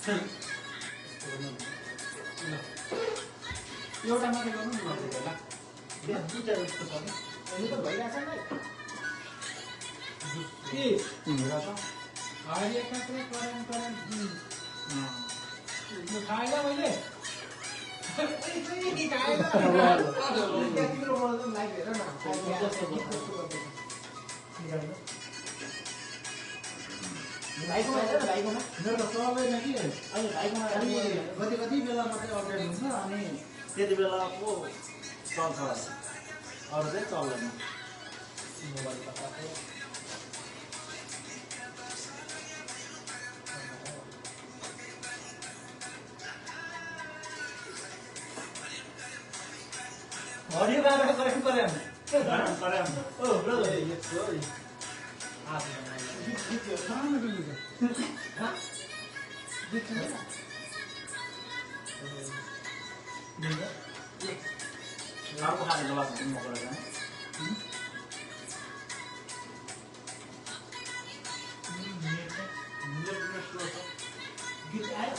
एउटा मात्रै गर्नु न होला दुईटा जस्तो छ नि अहिले त भइरहेछ नि के भइरहेछ अहिले काट्रे करेन यो खाएन मैले खाएन तिम्रो मलाई लाइक हेर न भाइकोमा हेर भाइकोमा मेरो चल्दैन कि अहिले भाइकोमा कति बेला मात्रै अपडेट हुन्छ अनि त्यति बेला पो चल्छ अरू चाहिँ चल्दैन मोबाइल हरियो गाडा करेम ओ ब्रदर यस हो Aku ada lewat mau ke sana. Gitu aja.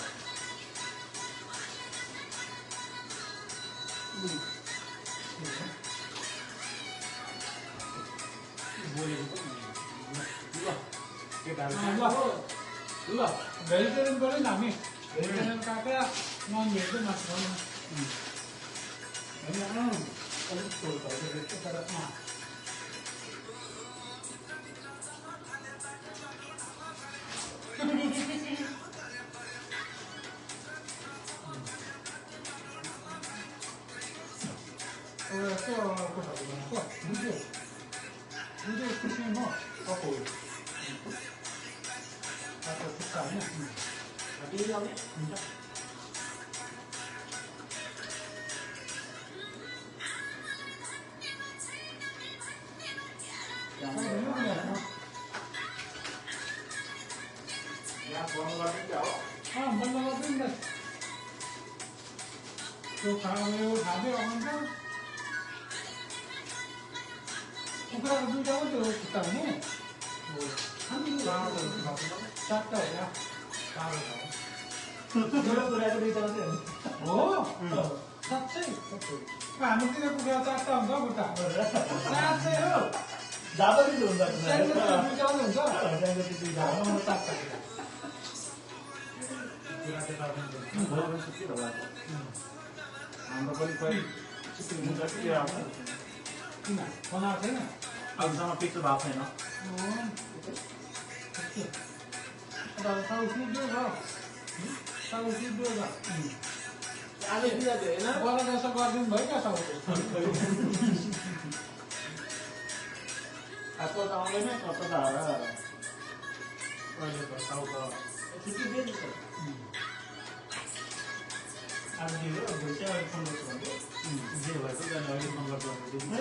Boleh itu. Kita dulu. Vegetarian boleh nami. Vegetarian kakak non-vegetarian masuk. Ini kalau betul kalau itu pada mah. तो खाने खाने अपन का उकरा दूध जाओ तो कितना है वो हम भी सात का है सात का दो पूरा तो नहीं चलते ओ सात से काम कितने पूरा सात का होगा बता सात से हो ज़्यादा भी लोग जाते हैं दूध जाओ ना ज़्यादा दूध जाओ ना सात का पूरा के बाद में बहुत सुखी होगा हाम्रो पनि कोही चित्त हुन्छ कि यो आफ्नो किन बनाएको छैन अहिलेसम्म पिक्चर भएको छैन बडा जस्तो गरिदिनु भयो क्या आजकल त आउँदैन कस्तो त अहिले त साउथ छुट्टी दिएछ आज दियो भइसक्यो अहिले फोन गर्छु भने जे भएको जाने अहिले फोन गर्छु भने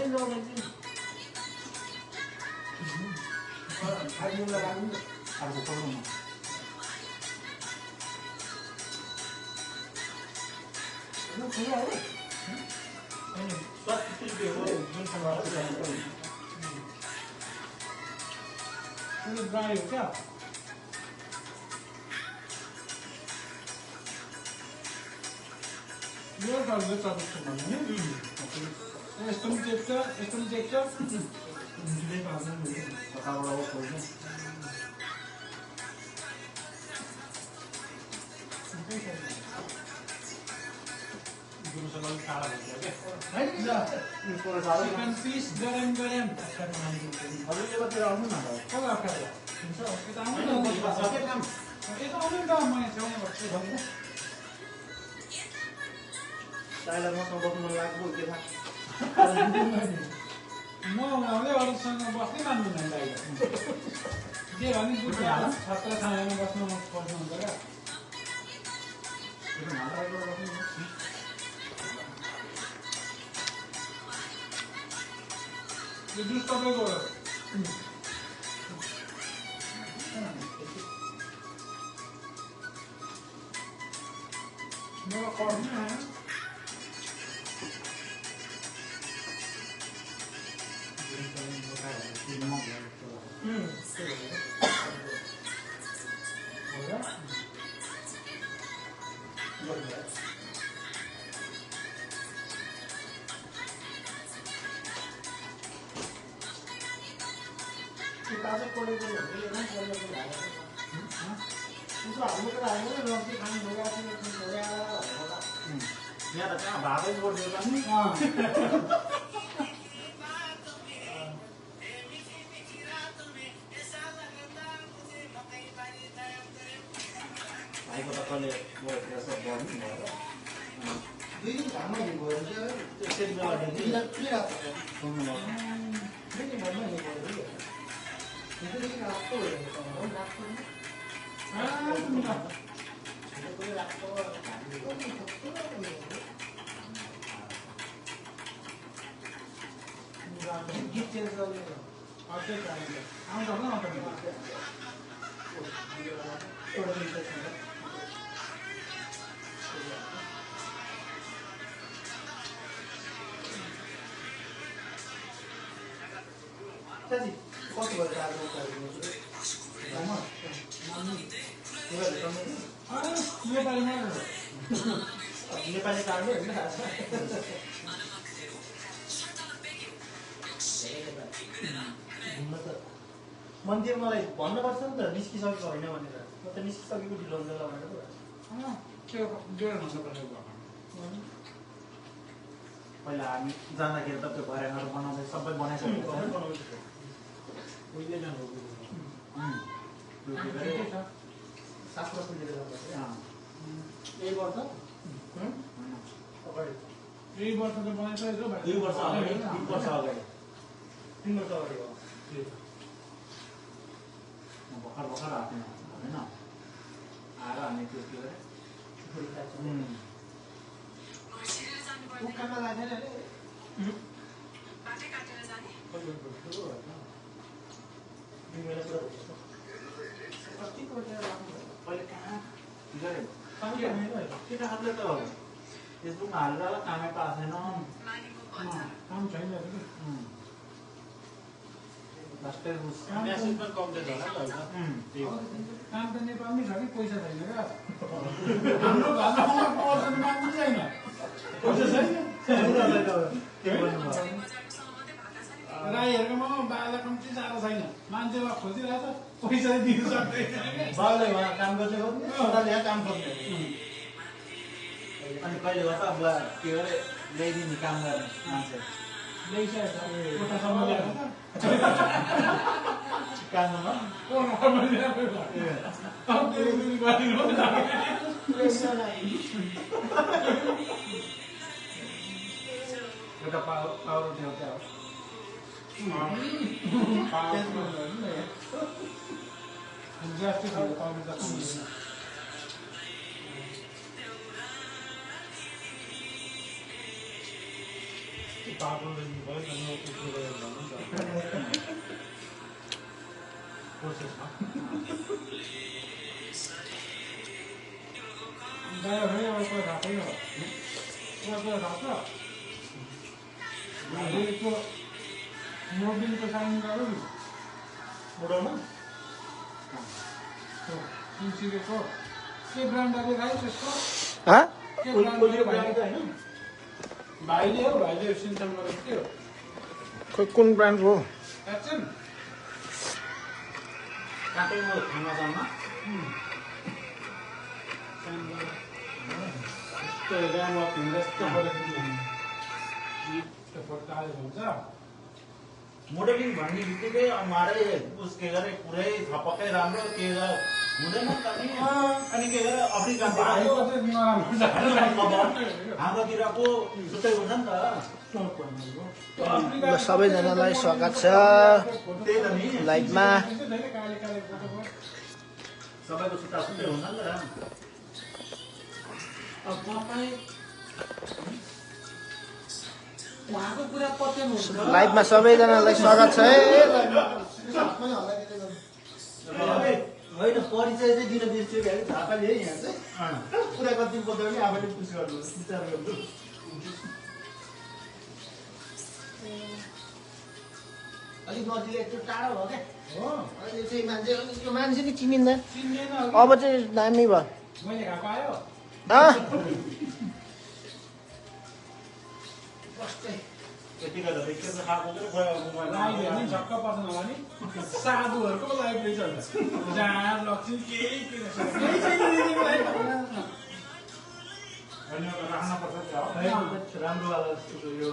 आज लगाउनु अर्को पढ्नु न खुला हो अनि स्वास्थ्य के हो जुन समाजमा यो ड्राई हो क्या यो गर्नु तपाईको भन्ने यस्तो चेक जुले भाषा मिल्यो पकाबाट हो खोल्नु गुरु सबै खाडा भइसक्यो के हैन ल यो पुरा सारो चिकन पिस गरम अरु यो बतिर आउनु न को आफा हुन्छ यता आउनु न सके काम यता आउनु न म छेउमा बस्छु भन्नु टाइलर मसँग बस्नु मन लाग्यो के थाहा म आउँदै अरूसँग बस्नै मान्दैन टाइलर के भने दुध छत्र खानामा बस्नु पर्छ हुन्छ क्या यो मालाको बस्नु यो दुध तपाईँको मेरो कर्मी आयो ताजा कोडेको हो भने यो पनि कोडेको लाग्यो उसो हाम्रो त आएन रक्सी खानु भोगा होला यहाँ त कहाँ भागै गर्दियो पनि भाइको त कहिले गएर सब गर्नु भएर 2 दिन घाममा हिँड्नु भयो त्यसरी बेलादेखि सुन्नु भयो 2 दिन घाममा हिँड्नु भयो त्यसरी रातो हो रातो गीत चेन्ज गर्ने अर्कै चाहिन्छ आउँछ न अन्त साथी कति भयो आज नेपालीमा नेपाली कार्ड होइन घुम्न त मन्दिर मलाई भन्नुपर्छ नि त निस्किसकेको होइन भनेर म त निस्किसकेको ढिलो हुन्छ होला भनेर त्यो जोड भन्नु पर्ने पहिला हामी जाँदाखेरि त त्यो घरेनाहरू बनाउँदै सबै बनाइसकेको छ उहिले जानु शास्त्र पुजेर जानुपर्छ यही वर्ष अगाडि यही वर्ष त बनाइसकेको 2 वर्ष अगाडि 3 वर्ष अगाडि 3 वर्ष अगाडि हो भर्खर भर्खर आएको होइन आएर हामी त्यो के गरे उखानमा लाग्दैन अरे पहिले कहाँ गरे केटाहरूले त फेसबुकमा हालेर होला कामै पाएको छैन काम छैन लास्टै मेसेज पनि कम्प्लिट होला काम त नेपालमै छ कि पैसा छैन क्या हाम्रो घरमा पैसा माग्नु छैन पैसा छैन राईहरूकोमा बाला कम्ती जाडो छैन मान्छेमा खोजिरहेछ पैसा दिनु सक्दैन बाउले उहाँ काम गर्ने हो छोराले यहाँ काम गर्ने अनि कहिले गर्छ बुवा के गरे ल्याइदिने काम गर्ने मान्छे ल्याइसकेको छ कोठासम्म ल्याएको छ काममा कोठासम्म ल्याएको छ अब त्यो दिन गरिदिनु एउटा पावर देउता हो जस्तो खालको पाउनु जस्तो पागल भयो प्रोसेसमा गयो भने अब कोही थाहा छैन कोही थाहा छ को मोबिलको साइन गरौँ बुढाउन तुलसीको के ब्रान्डले खायो त्यसको के ब्रान्ड होइन भाइले हो भाइले सिन्चन गरेको के हो कुन ब्रान्ड हो एक्सन काटेको एमाजोनमा यस्तो ऱ्याम अप हुन्छ यस्तो फर्काले हुन्छ मोडलिङ भन्ने बित्तिकै मारै उस के गरे पुरै थपक्कै राम्रो के हुँदैन अनि के गरे हाम्रोतिरको छुट्टै हुन्छ नि त सबैजनालाई स्वागत छ त्यही त नि लाइभमा सबैको छुट्टा छुट्टै हुन्छ नि त अब तपाईँ उहाँको कुरा पत्याउनु हुन्छ लाइभमा सबैजनालाई स्वागत छ है होइन परिचय चाहिँ दिन बिर्स्यो कि झापाले है यहाँ चाहिँ कुरा कति पत्याउ कि आफैले पुस गर्नु विचार गर्नु अलिक नजिक एकचोटि टाढो भयो क्या हो अहिले चाहिँ मान्छे यो मान्छे नि चिनिँदैन चिन्दैन अब चाहिँ दामी भयो मैले खाएको आयो अँ? बस्दै यतिका त के त खाएको के खोया लाइभ हेर्ने झक्क पर्छ होला नि साधुहरूको लाइभ रहेछ होला जहाँ लक्ष्मी केही किन राख्न पर्छ राम्रो वाला यो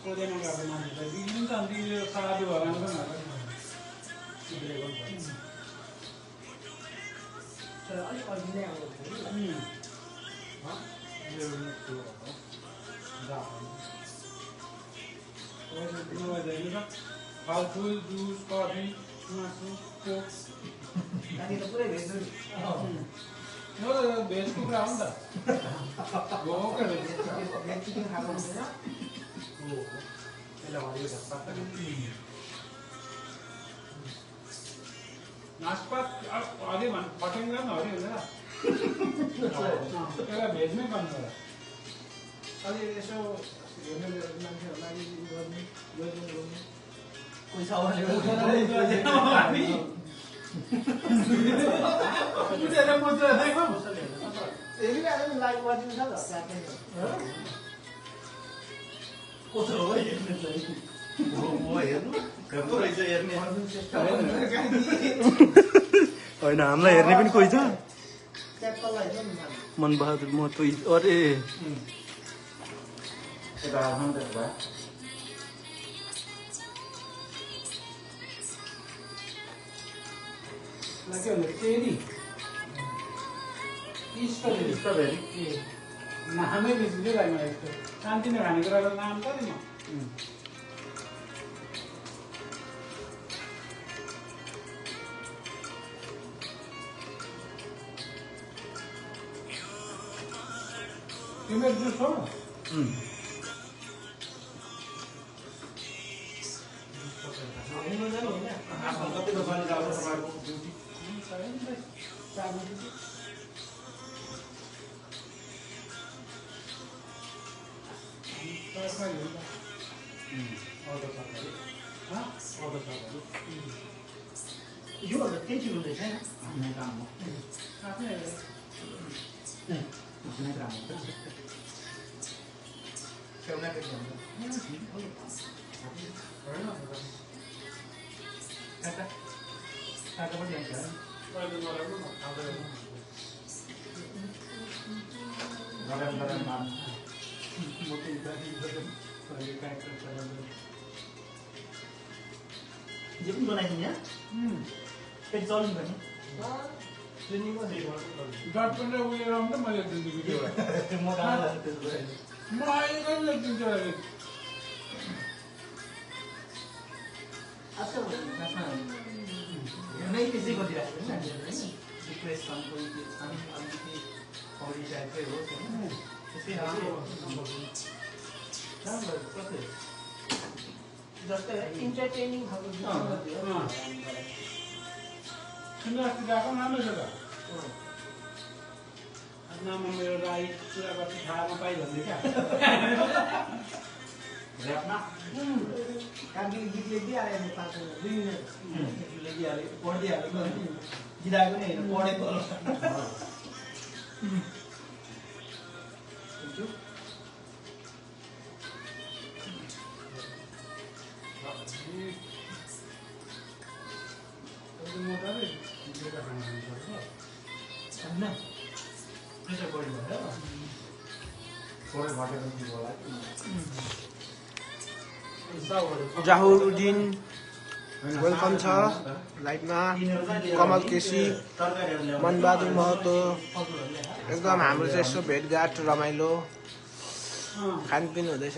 कोदैन गर्ने मान्छेलाई दिनुहुन्छ अनि यो साधुहरू फलफुल जुस कफी मासु कोक पुरै भेज म त भेज कुखुरा हो नि त भोकै भेज चिकन खाएको हुँदैन नास्पात हरि भन् फटेङ्गा पनि हरि हुँदैन त्यसलाई भेजमै बन्नु होला अलि यसो हेर्ने मान्छेहरूलाई गर्ने गर्ने कोही छ भने हामी हेरिरहेको लाइभ गरिदिन्छ त कसो हो हेर्नु होइन हामीलाई हेर्ने पनि कोही छ ट्याक्कल होइन नि मनबहादुर महतो अरे यता आउनु त भयो के भन्नु चेरी स्ट्रबेरी नामै बिर्सिँदै लाग्यो मलाई यस्तो शान्तिले खानेकुराको नाम त नि म तिम्रो जुस हो कतिको पानी जान्छ तपाईँको ड्युटी यो केही चिज हुँदैछ आफ्नै काम हो आफ्नै आफ्नै काम हो सेउना केही हुन्छ काका पनि जान्छ गरम गरम नाम जे पनि बनाइदिने यहाँ पेट चल्नु पनि डट पनि उयो राउन्ड त मैले दिन्छु भिडियोबाट म डाँडा त्यसो गरे म अहिले कहिले लेखिदिन्छु अहिले आजकल खासमा नै त्यसै गरिरहेको छ मान्छेहरूले होइन डिप्रेसन कोही के छन् अलिकति पौडी टाइपकै होस् होइन त्यसै राम्रो कस्तै जस्तै इन्टरटेनिङ खालको सुन्नु अस्ति गएको राम्रो छ त नाममा मेरो राई कुरा गर्छु थाहा नपाइ भन्दै क्या ऱ्यापमा काकीले गीत लेखिदिइहाल्यो नि 5 मिनट 2 मिनट लेखिहाल्यो पढिदिइहाल्यो गीत आएको नि होइन पढेको प्रेसर बढी भयो थोरै घटेर दिनु होला जाहुरुद्दिन वेलकम छ लाइभमा कमल केसी मनबहादुर महतो एकदम हाम्रो चाहिँ यसो भेटघाट रमाइलो खानपिन हुँदैछ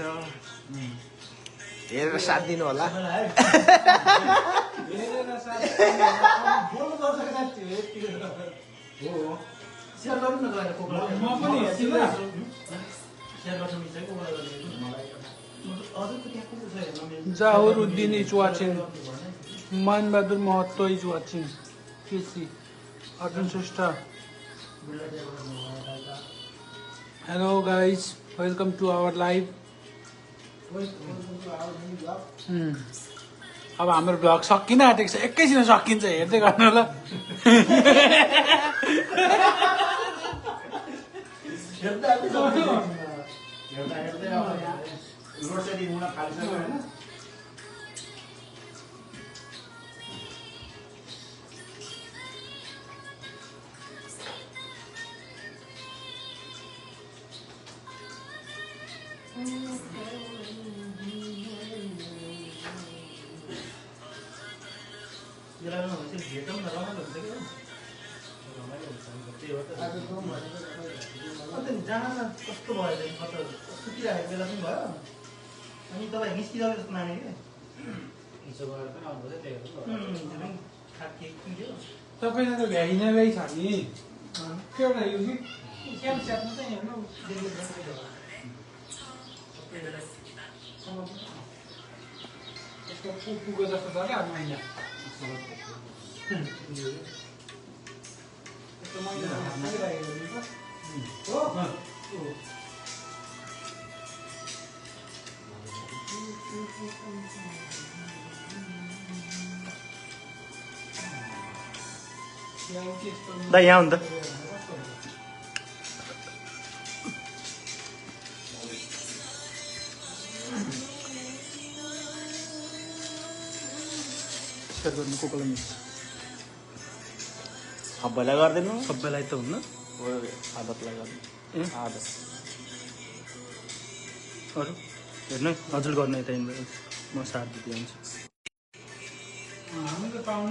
हेरेर साथ दिनु होला सेयर गर्नु न गएर कोकला म पनि हेर्छु ल सेयर गर्न मिल्छ कोकला गर्ने मलाई अझै त त्यहाँ को छ हेर्न Jahuruddin is watching Manbahadur Mahato is watching KC Arjun Shrestha hello guys welcome to our live अब हाम्रो भ्लग सकिन आँटेको छ एकैछिन सकिन्छ हेर्दै गर्नु होला रोड सेडिङ हुन थालिसक्यो होइन भेटौँ न रमाइलो हुन्छ कि रमाइलो हुन्छ त्यही हो त अन्त जान कस्तो भयो त खतर सुतिरहेको बेला पनि भयो अनि तपाईँ निस्किरहेको जस्तो माने कि हिजो गएर पनि आउनुभयो त्यही हो थाकियो तपाईँलाई त भ्याइ नै छ नि के एउटा यो कि क्याम स्याट्नु चाहिँ हेर्नु यसको पुगो जस्तो छ क्या महिना यस्तो महिना हो दा यहाँ हुन्छ सेयर गर्नु को कोलाई मिल्छ सबैलाई गरिदिनु सबैलाई त हुन्न आदतलाई गर्नु ए आदत अरू हेर्नु हजुर गर्नु यता इन्भेस्ट म साथ दिइदिन्छु हामी त पाउन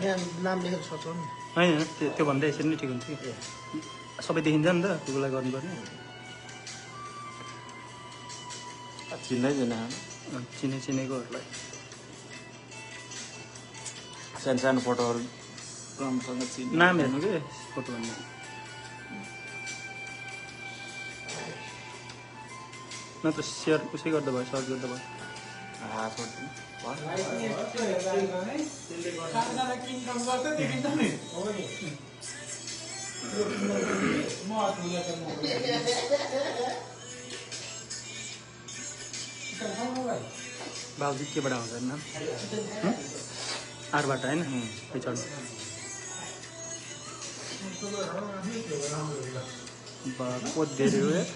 यहाँ नाम लेखेर सक्छौ नि होइन त्यो भन्दा यसरी नै ठिक हुन्छ कि सबै देखिन्छ नि त कोलाई गर्नुपर्ने चिन्दैन चिनेकोहरूलाई सानो सानो फोटोहरू राम्रोसँग चिन्नु नाम हेर्नु कि फोटो भन्नु नत्र सेयर उसै गर्दा भयो सर्च गर्दा भयो भाउजू केबाट आउँछ नाम आरबाट होइन चढ्नु बहुत धेरै हो यार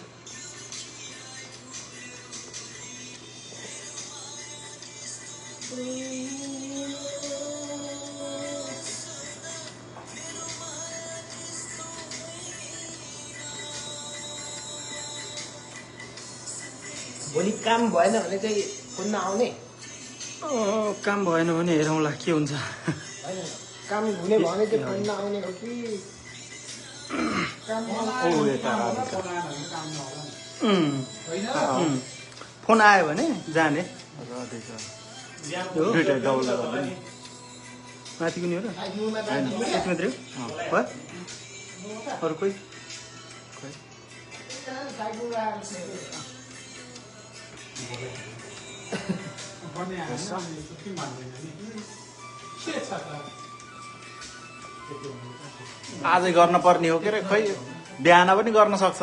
भोलि काम भएन भने चाहिँ फोन नआउने काम भएन भने हेरौँला के हुन्छ होइन काम हुने भने चाहिँ फोन नआउने हो कि फोन आयो भने जाने माथि कुनै हो र यति मात्रै हो अरू कोही आजै गर्न पर्ने हो के रे खै बिहान पनि गर्न सक्छ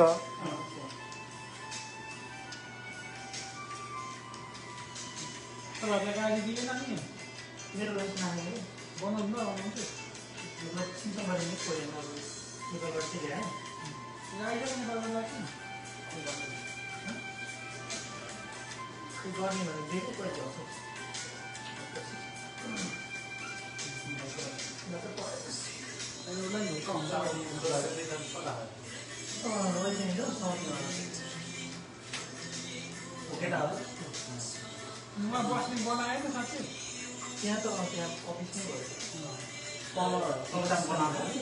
बस्ने बनाएन साँच्चै त्यहाँ त त्यहाँ अफिस नै भयो तल बनाएको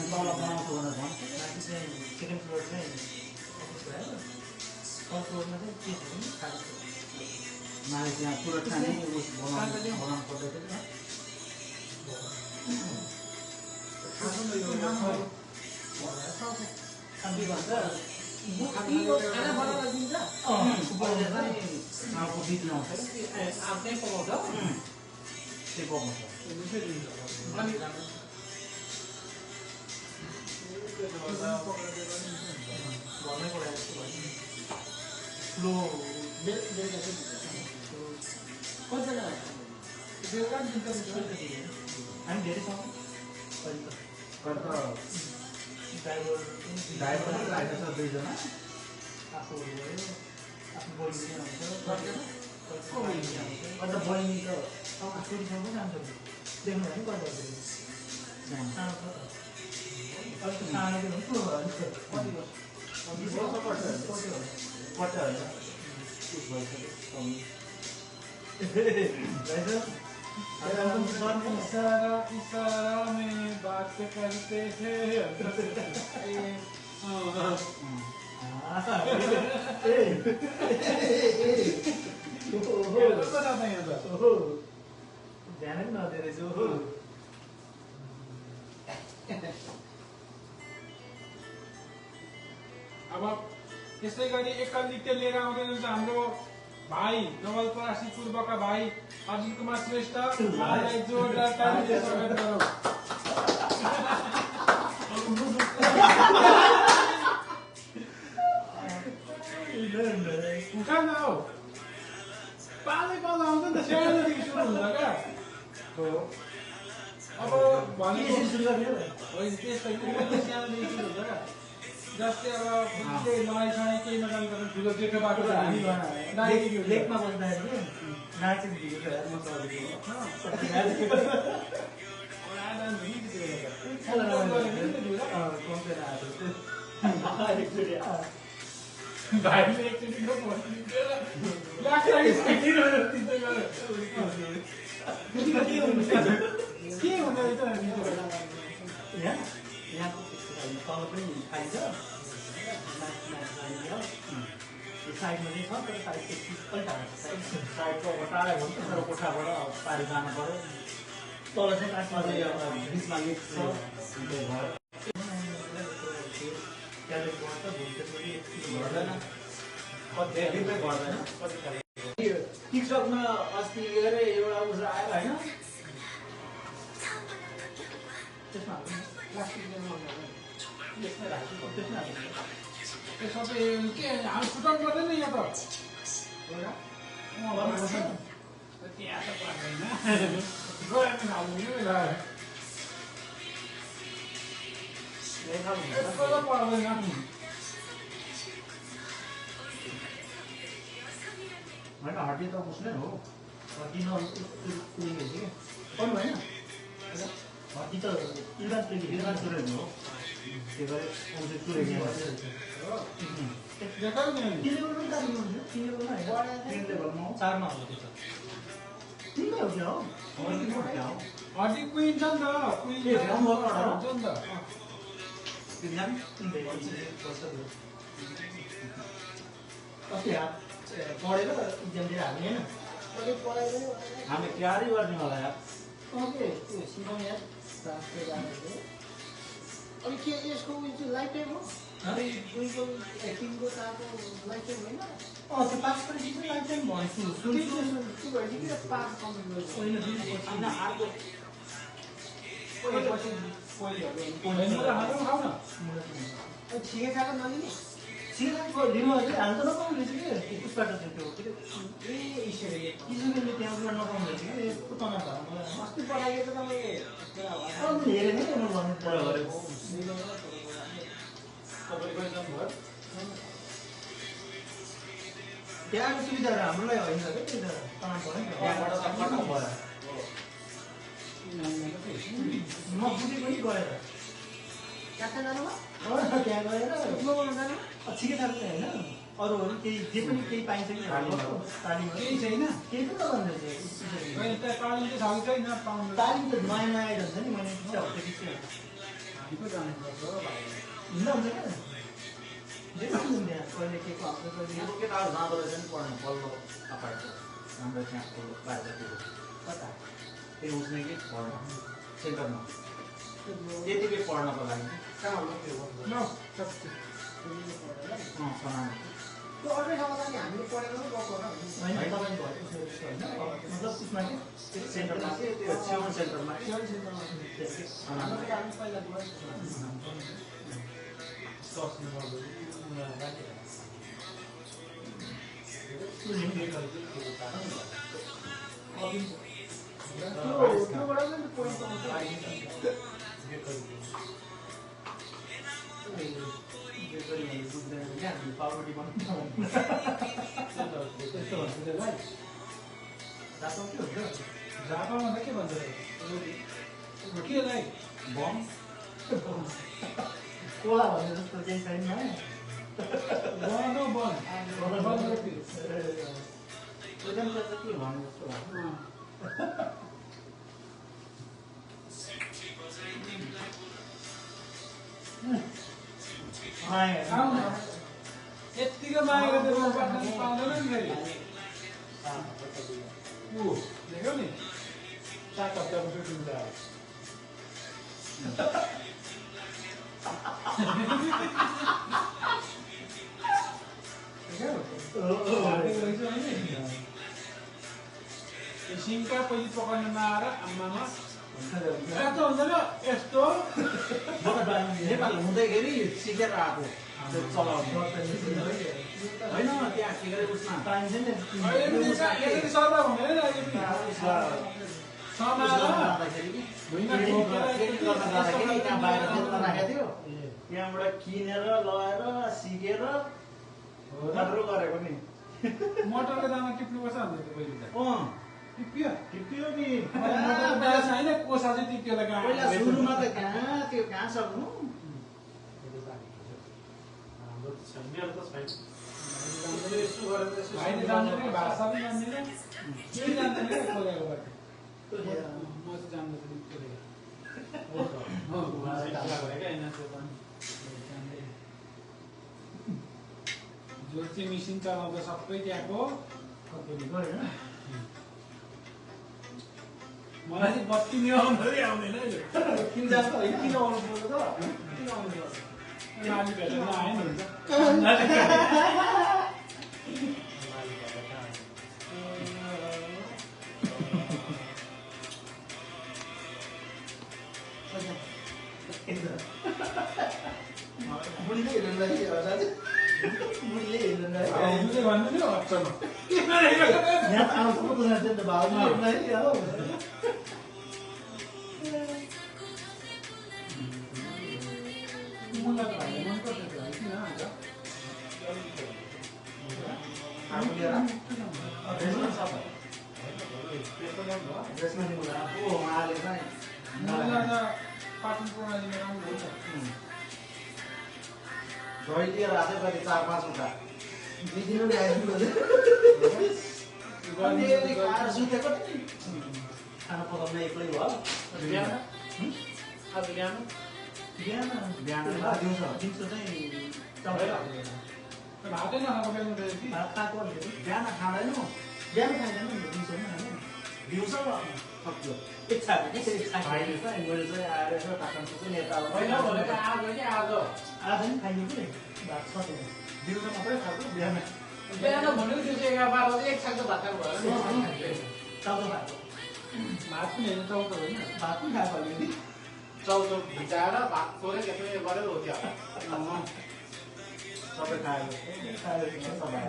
तल बनाउँछु भनेर भन्छ माथि चाहिँ सेकेन्ड फ्लोर चाहिँ अफिस भयो फर्स्ट फ्लोरमा चाहिँ के छ भने खाली माले त्यहाँ पुरा खाने उस बनाउनु पर्दै के भन्छ खाना बनाएर दिन्छ अर्को बित्नु आउँछ आफ्नै पकाउँछ त्यही पकाउँछ घरमै पकाएको जस्तो भयो लो कतिजना बेलुका नि दिन्छ हामी धेरै छौँ ड्राइभर राइडर छ दुईजना आफू गयो आफ्नो बोली आउँछ अन्त बहिनी त छोरीसँग पनि जान्छ देख्नु भने कता सानो छ त अलिक सानो पनि ठुलो इशारा में बात करते हैं ध्यान नदिएर रहेछु अब त्यसै गरी एकल नृत्य लिएर आउँदै हुनुहुन्छ हाम्रो भाइ नवलपरासी पूर्वका भाइ अर्जुन कुमार श्रेष्ठ उहाँलाई जोरदार तालीले स्वागत गरौँ। उखान हो पालै पालो आउँछ नि त सानोदेखि सुरु हुन्छ क्या अब भनेको होइन त्यस्तो सानोदेखि सुरु हुन्छ क्या जस्तै अब नयाँ केही नजानु ठुलो जेठो बाटो लेकमा बस्दाखेरि नाचेको भाइले एकचोटि के हुँदो रहेछ यहाँको तल पनि खाइन्छ साइडमा चाहिँ छ तर साइड चाहिँ टाढा छ साइडको अब टाढा हुन्छ तर कोठाबाट पारि जानु पऱ्यो तल चाहिँ काठमा बिचमा लेक छ टिकटकमा अस्ति एउटा उस आयो होइन त्यसमा सबै के हामी सुटाउनु पर्दैन यहाँ त त्यहाँ त पर्दैन पर्दैन होइन हड्डी त उसले हो हड्डी नउलिन्छ कि पढ्नु होइन हड्डी त इल्बान सुरेन हो त्यो गरे आउँछ सुरेन चारमा हो त्यो तिनमै हो क्या हो हड्डी क्विन छ नि त क्विन हुन्छ नि त पढेर इक्जाम दिएर हामी होइन हामी तयारी गर्ने होला यार ओके त्यो सिकाउने यार क्लासले जानेको अनि के यसको उयो चाहिँ लाइफ टाइम हो अनि उयोको एक्टिङको ताको लाइफ टाइम होइन त्यो पास गरेपछि चाहिँ लाइफ टाइम भनेछु त्यो भएपछि किन पास कम्प्लिट गर्छ होइन अर्को ठिकै खाएको नलिने सिकाको लिनु चाहिँ हाल त नपाउने रहेछ कि उसबाट चाहिँ त्यो ईश्वरले किसिमले त्यहाँ उयो नपाउने रहेछ कि तनाव भयो मलाई अस्ति पढाएको त तपाईँले हेरेँ नै म भन्नु पऱ्यो गरेको त्यहाँको सुविधाहरू हाम्रोलाई होइन क्या त्यही त तनाव भयो नि त्यहाँबाट त खतम भयो नबुझे पनि गएर कहाँ जानुभयो त्यहाँ गएर उपमा जानु ठिकै थाहा होइन अरूहरू केही जे पनि केही पाइन्छ कि तालिमहरू केही छैन केही पनि नगर्नु तालिम चाहिँ छ कि छैन पाउनु तालिम त नयाँ नयाँ आइरहन्छ नि मैले हुन्छ हामीको जानुपर्छ हिँड्दा हुन्छ क्या जे पनि हुन्छ त्यहाँ कहिले के को आउँछ कहिले केटाहरू जाँदो रहेछ नि पढ्नु पल्लो अपार्टको हाम्रो त्यहाँको बाहिरतिर कता त्यही उठ्ने कि पढ्न सेन्टरमा यतिकै पढ्नको लागि त्यो अर्कै ठाउँमा जाने हामीले पढेको पनि गएको होला होइन तपाईँको घर उसको होइन मतलब उसमा के सेन्टरमा त्यो छेउ सेन्टरमा हाम्रो त हामी पहिला त्योबाट पनि पोइन्ट पाउँछ पाउरोटी बनाउँछ त्यस्तो भन्छ त्यसलाई जापान के हुन्छ जापानमा त के भन्छ केलाई बम कोला भन्ने जस्तो केही छैन बन रोटी एकदम के भन्नु जस्तो यत्तिकै माया गरेर पाउँदैन नि फेरि देख्यौ नि 7 हप्ताको छुट्टी हुन्छ सिङ्का पछि पकाउन नआएर आम्मामा यस्तो हुँदैन यस्तो नेपाल हुँदैखेरि सिकेर आएको चलाउने होइन त्यहाँ के गरे उसमा पाइन्छ नि यसरी सर्दा हुँदैन त्यहाँ बाहिर खेल्न राखेको थियो त्यहाँबाट किनेर लगाएर सिकेर गरेको नि मटरको दाना टिप्नुपर्छ भन्दै थियो पहिले त टिप्यो टिप्यो नि मटरको दाना छैन कोसा चाहिँ टिप्यो पहिला सुरुमा त कहाँ सक्नु भाइले जान्दैन भाषा पनि जान्दैन केही जान्दैन खोलेको बाटो म चाहिँ जान्दछु जो चाहिँ मिसिन चलाउँदा सबै त्यहाँको मलाई चाहिँ बत्ती नि आउँदै आउँदैन किन जान्छ किन आउनु पर्छ त किन आउनु पर्छ मालिकहरूले नआए नि हुन्छ बुढीले हेर्नु बुढीले हेर्नु भन्नु नि हप्तामा यहाँ आउँछ पो त भाउजू हेर्नु मलाई त भाइले मनपर्छ त्यो भाइ किन हान्छ पाटन प्रणालीमा राम्रो हुन्छ झोइ लिएर आएको कति 4-5वटा दिदिनु ल्याइदिनु खाएर सुतेको खाना पकाउन एक्लै भयो बिहान दिउँसो चाहिँ भातै नखाएको बेला रहेछ कि भात खाएको बिहान खाँदैनौ बिहान खाँदैन दिउँसो सक्यो इच्छा मैले चाहिँ आएर यसो टाक्न सक्छु नेता होइन भनेको आज कि आज आज नि खाइयो कि भात सक्यो दिउँसो मात्रै खाएको बिहान बिहान भनेको दिउँसो 11 बजे एक छाक त भात खाएको भयो चाउचाउ खाएको भात पनि होइन चाउचाउ होइन भात पनि खाएको अलिकति चाउचाउ भिजाएर भात छोरे त्यसमै गरेर हो त्यो सबै खायो सबै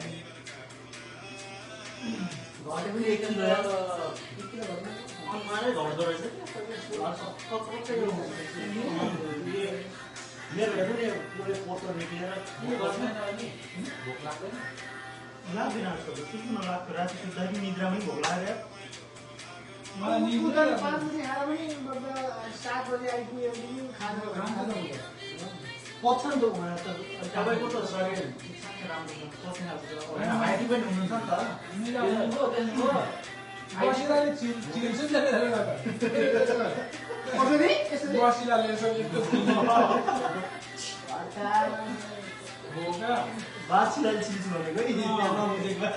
घरले पनि एकदिन गएर अनुहारै घट्दो रहेछ मेरो हेर्नु नि पुरै पोतो निक्लेर भोक लाग्दैन लाग्दैन सुत्नु नलाग्थ्यो राति सुत्दा पनि निद्रामै भोक लाग्यो मलाई निहुँ 5 बजे आएर पनि 7 बजे आइपुग्यो भने खाना पच्छ नि त उहाँ त तपाईँको त शरीर राम्रो छ पच्ने खालको हाइटी पनि हुनुहुन्छ नि त बसिलाले चिल्छु नि बसिलाले यसो बाछीलाई चिन्छु भनेको नि नबुझेको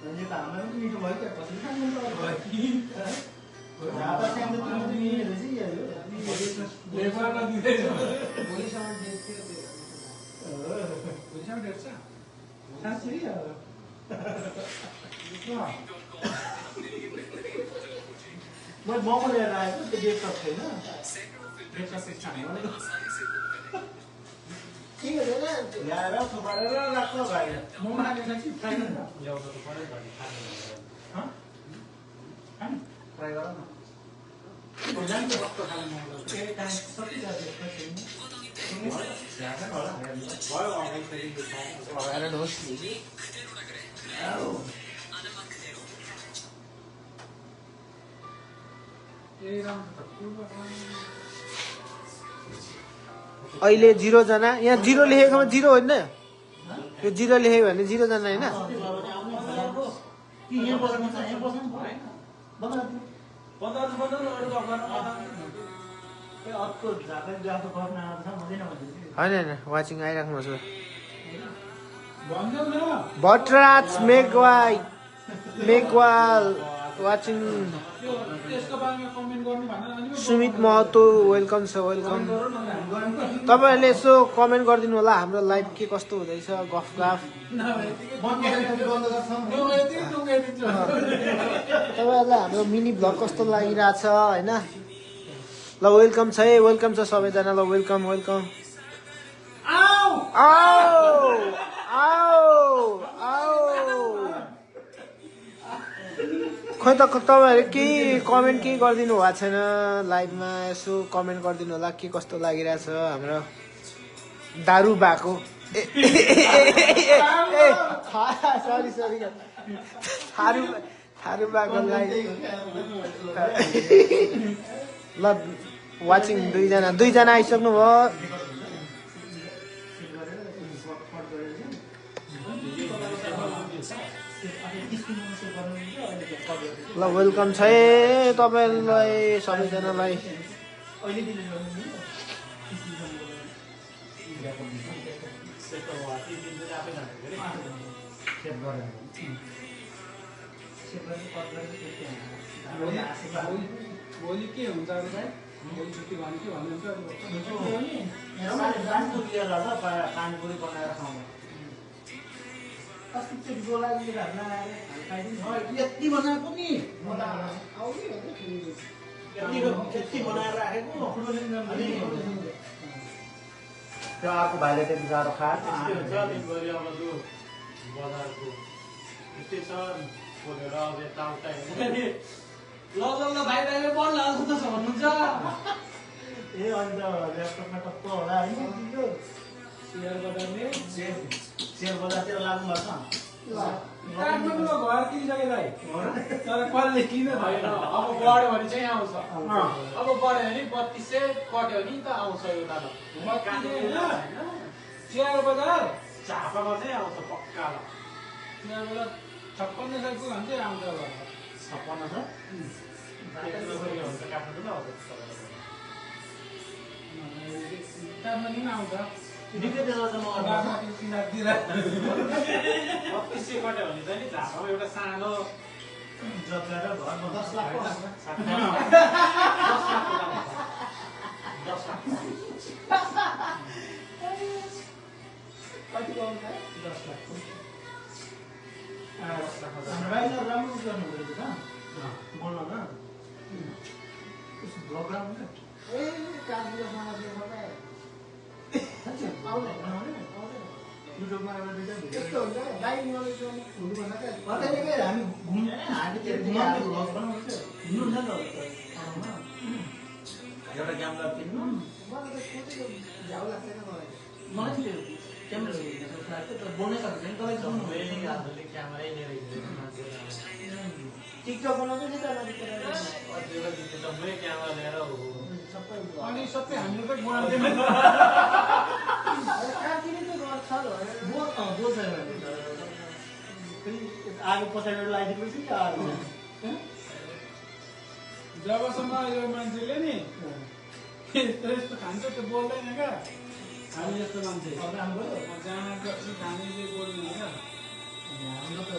यो त हामीलाई पनि मिठो भयो क्या कसरी खानु मोमो लिएर आएको त्यो ब्रेकफास्ट छैन ब्रेकफास्ट खानु भनेको के हुँदैन ल्याएर थुपारेर राख्छ भाइ म मानेन कि खाइन न ल्याउँदा त पऱ्यो घरि खानु ट्राई गर न जान्छ कस्तो खाने मौका केही टाइम सकिरहेको भयो अगाडिदेखि लगाएर ढोस् यही राम्रो अहिले 0 जना यहाँ 0 लेखेकोमा 0 होइन यो 0 लेख्यो भने 0 जना होइन यहाँ बस्नु छ यहाँ बस्नु भएन अर्को झापा गएको गर्न आउँछ हुँदैन भने होइन होइन वाचिङ आइराख्नु छ भन्देऊ न भट्टराज मेघवाल वाचिङ त्यो त्यसको बारेमा कमेन्ट गर्नु भनेर अनि सुमित महतो वेलकम छ वेलकम तपाईँहरूले यसो कमेन्ट गरिदिनु होला हाम्रो लाइभ के कस्तो हुँदैछ गफ गफ तपाईँहरूलाई हाम्रो मिनी भ्लग कस्तो लागिरहेछ होइन ल वेलकम छ है वेलकम छ सबैजना ल वेलकम वेलकम आओ खोइ त तपाईँहरू केही कमेन्ट केही गरिदिनु भएको छैन लाइभमा यसो कमेन्ट गरिदिनु होला के कस्तो लागिरहेछ हाम्रो दारु भएको सरी थारू भएको लाइभ ल वाचिङ दुईजना आइसक्नु भयो ल वेलकम छ है तपाईँलाई सबैजनालाई भोलि के हुन्छ अरे भाइ भोलि छुट्टी भने के भन्नुहुन्छ पानीपुरी बनाएर खाउँ यति बनाएको नि यति बनाएर राखेको त्यो अर्को भाइले त्यति साह्रो खा दिनभरि अब लु बजारको स्टेसन खोलेर अब यताउता ल भाइ बल हाल्नु छ भन्नुहुन्छ ए अन्त ल्यापटपमा कस्तो होला होइन सेयर बजारले सेल बजारतिर लाग्नु भएको काठमाडौँमा घर किनिसके भाइ तर कसले किन होइन अब बढ्यो भने चाहिँ आउँछ अब बढ्यो भने 3200 कट्यो भने त आउँछ एउटा सेयर बजार झापामा चाहिँ आउँछ पक्का ल सेयर बजार 56 सयको भन्छ आउँछ होला 56 छ काठमाडौँमा आउँछ काठमाडौँमा आउँछ निकै बेला चाहिँ बासमती किनारतिर 3200 कट्यो भने चाहिँ नि झापामा एउटा सानो जग्गा र घरमा 10 लाख 10 लाख कति पाउँछ 10 लाख राम्रो गर्नु हुँदैछ बोल्न न ब्लग राम्रो ए काठमाडौँ समाजले युट्युबमा एउटा दुईटा भिडियो यस्तो हुन्छ बाइक नलेज हुनुभन्दा चाहिँ कतैले हामी घुम्ने हामीतिर घुमाउने भ्लग बनाउँछ हिँड्नुहुन्छ नि एउटा क्यामेरा किन्नु मलाई त सोचेको झ्याउ लाग्दैन मलाई मलाई चाहिँ क्यामेरा लाग्छ तर बोल्नै सक्दैन तपाईँ जाउनु क्यामेरै लिएर टिकटक बनाउँदै नि त जम्मै क्यामेरा लिएर सबै अनि सबै हामीले पनि बनाउँदैन काटिने चाहिँ गर्छ बोल्छ आगो पछाडि लगाइदिएपछि जबसम्म यो मान्छेले नि यस्तो यस्तो खान्छ त्यो बोल्दैन क्या हामी जस्तो मान्छे राम्रो जहाँ जति खाने चाहिँ बोल्दैन क्या हाम्रो त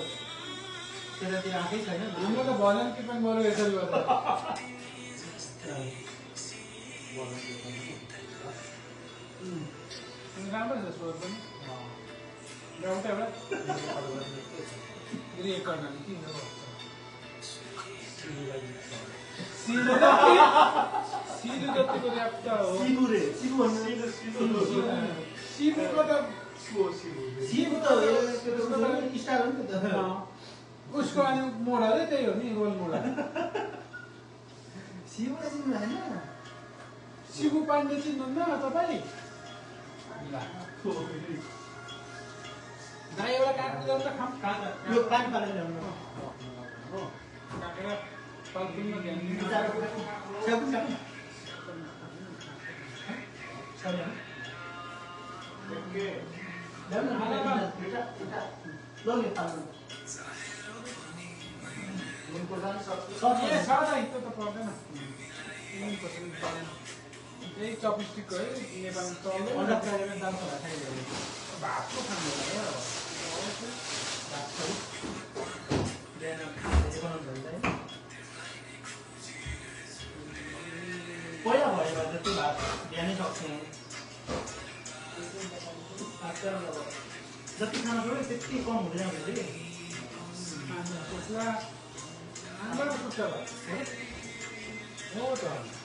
त्यतातिर आएकै छैन हाम्रो त भजन कीर्तन बोल्यो यसरी गर्दा राम्रो छ स्वर पनि एउटा एउटा रेकर्ड हामी किन सिधो जतिको ऱ्याप त हो सिबु भन्नु सिबुको त सिबु त स्टार हो नि त उसको अनि मोडलै त्यही हो नि रोल मोडल सिबुलाई चिन्नु भएन सिबु पाण्डे चिन्नुहुन्न तपाईँ दाइ एउटा काटेर ल्याउनु त खाम यो पानी पालेर ल्याउनु काटेर फलफुलमा ध्यान दिनु ए छ दाइ त्यो त पर्दैन त्यही चपस्टिक है नेपालमा चल्दैन अन्डा फ्राई गर्ने दाम छ खाइदियो भातको खानु होला बिहान धेरै बनाउनु भयो है पहिला भयो भने त त्यो भात बिहानै सक्थ्यौँ जति खाना छोड्यो त्यति कम हुँदै आउँछ हो त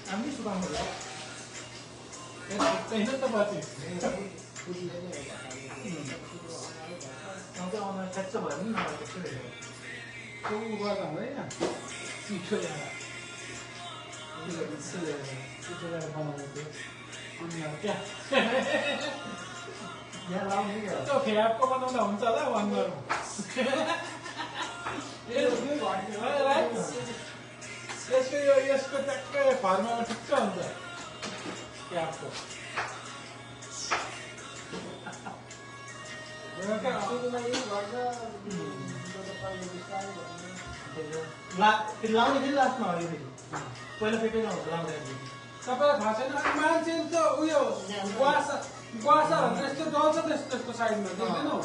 हामी सुकाउनु भयो त्यही त पछि आउँदा ट्याक्स भयो नि मलाई त्यस्तो हेरेर त्यो उ गर्दा हुँदैन चिठो ल्याएर चिठो ल्याएर बनाउनु थियो अनि क्या यहाँ लाउने त्यो फ्यापको बनाउँदा हुन्छ होला अनुहारमा यसको ट्याक्कै फर्मामा ठिक्क हुन्छ फ्यापको लाउने फेरि लास्टमा हो यो फेरि पहिला पेटै नहुँदा लाउँदाखेरि तपाईँलाई थाहा छैन मान्छे त उयो गुवासा भनेर यस्तो डल्छ त्यस्तो साइडमा देख्दैनौ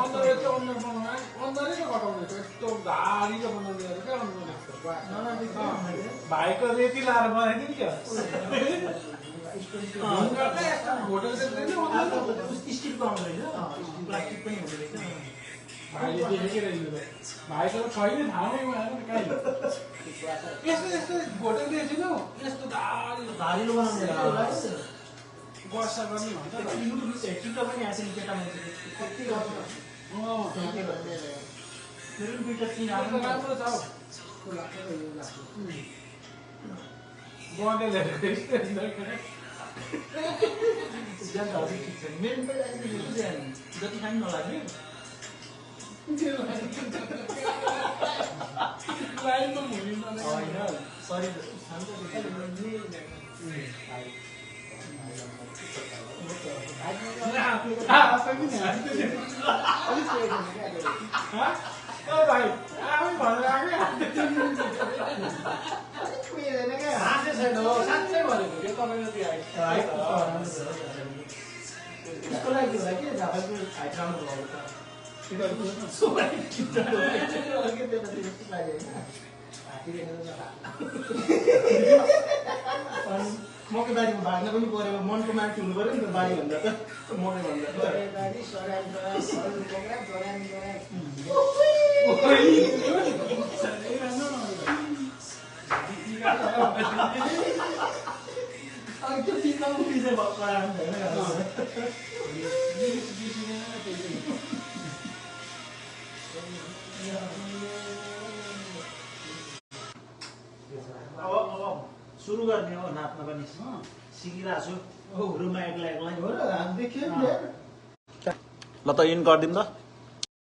अनुहार यस्तो अनुहार बनाउनु अनुहारै त घटाउने यस्तो धारीले बनाउने अरे क्या अनुहार भाइको रेती लाएर बनाइदिनु क्या होटल स्टिलको आउँदो रहेछ प्लास्टिक पनि हुँदो रहेछ भाइले देखेकै रहेछ भाइको छैन ठाउँमै आएर कहीँ यस्तो यस्तो होटल देखेनौ यस्तो धारिलो बनाउने वर्षा गर्ने भन्छ टिकटक पनि आएको नि केटा मान्छे कति गर्छ मेरो पनि दुईवटा सिन आएको राम्रो छ बनेर मेरो जति खानु नलाग्यो लाइनमा भुलिनु होइन सरी भाइ आफै भनेर हाँसे छैन हो साँच्चै भनेको के तपाईँको त्यो त्यसको लागि होला कि झापाको हाइट राम्रो भयो मकै बारीमा भाग्न पनि पऱ्यो मनको मान्छे हुनु पऱ्यो नि त बारी भन्दा त मकै भन्दा त्यो चिजमा पिज्जा अब सुरु गर्ने हो नाच्न पनि सिकिरहेको छु रुममा एक्लै एक्लै हो र देखियो नि ल त इन गरिदिउँ त